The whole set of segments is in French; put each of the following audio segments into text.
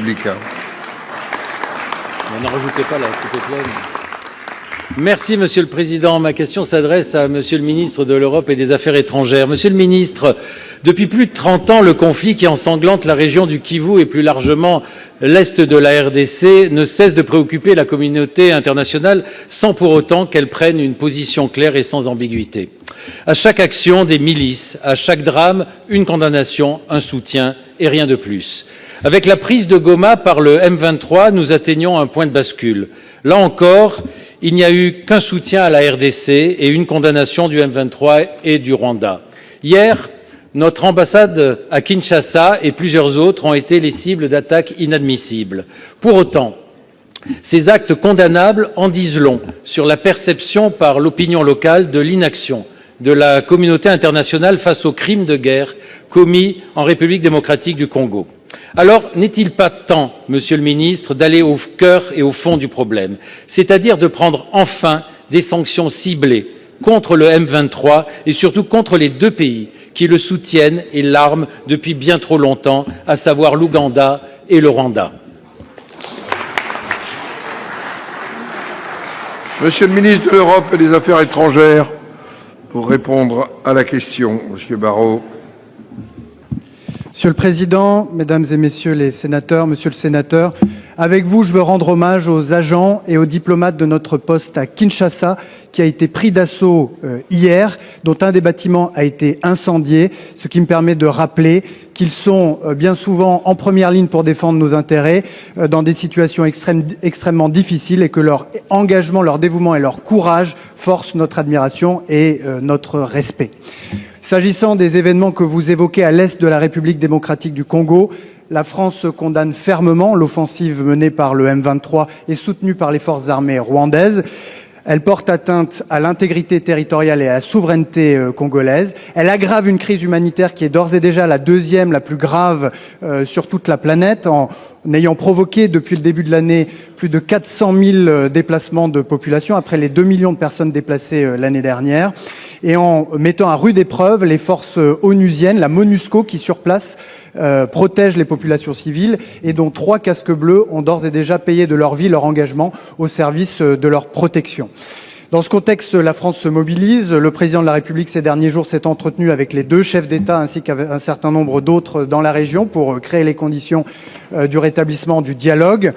Républicains. N'en rajoutez pas là, tout est plein. Merci, Monsieur le Président. Ma question s'adresse à Monsieur le ministre de l'Europe et des Affaires étrangères. Monsieur le ministre, depuis plus de 30 ans, le conflit qui ensanglante la région du Kivu et plus largement l'Est de la RDC ne cesse de préoccuper la communauté internationale sans pour autant qu'elle prenne une position claire et sans ambiguïté. À chaque action des milices, à chaque drame, une condamnation, un soutien et rien de plus. Avec la prise de Goma par le M23, nous atteignons un point de bascule. Là encore, il n'y a eu qu'un soutien à la RDC et une condamnation du M23 et du Rwanda. Hier, notre ambassade à Kinshasa et plusieurs autres ont été les cibles d'attaques inadmissibles. Pour autant, ces actes condamnables en disent long sur la perception par l'opinion locale de l'inaction de la communauté internationale face aux crimes de guerre commis en République démocratique du Congo. Alors, n'est-il pas temps, Monsieur le ministre, d'aller au cœur et au fond du problème, c'est-à-dire de prendre enfin des sanctions ciblées contre le M23 et surtout contre les deux pays qui le soutiennent et l'arment depuis bien trop longtemps, à savoir l'Ouganda et le Rwanda? Monsieur le ministre de l'Europe et des Affaires étrangères, pour répondre à la question, Monsieur Barrot. Monsieur le Président, Mesdames et Messieurs les sénateurs, Monsieur le Sénateur, avec vous, je veux rendre hommage aux agents et aux diplomates de notre poste à Kinshasa qui a été pris d'assaut hier, dont un des bâtiments a été incendié, ce qui me permet de rappeler qu'ils sont bien souvent en première ligne pour défendre nos intérêts dans des situations extrêmement difficiles et que leur engagement, leur dévouement et leur courage forcent notre admiration et notre respect. S'agissant des événements que vous évoquez à l'est de la République démocratique du Congo, la France condamne fermement l'offensive menée par le M23 et soutenue par les forces armées rwandaises. Elle porte atteinte à l'intégrité territoriale et à la souveraineté congolaise. Elle aggrave une crise humanitaire qui est d'ores et déjà la deuxième la plus grave sur toute la planète, en ayant provoqué depuis le début de l'année plus de 400 000 déplacements de population, après les 2 millions de personnes déplacées l'année dernière, et en mettant à rude épreuve les forces onusiennes, la MONUSCO, qui sur place protège les populations civiles et dont 3 casques bleus ont d'ores et déjà payé de leur vie leur engagement au service de leur protection. Dans ce contexte, la France se mobilise. Le président de la République, ces derniers jours, s'est entretenu avec les 2 chefs d'État ainsi qu'un certain nombre d'autres dans la région pour créer les conditions du rétablissement du dialogue.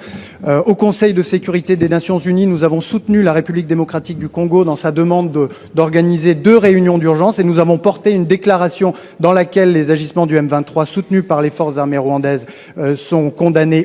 Au Conseil de sécurité des Nations Unies, nous avons soutenu la République démocratique du Congo dans sa demande d'organiser 2 réunions d'urgence et nous avons porté une déclaration dans laquelle les agissements du M23 soutenus par les forces armées rwandaises sont condamnés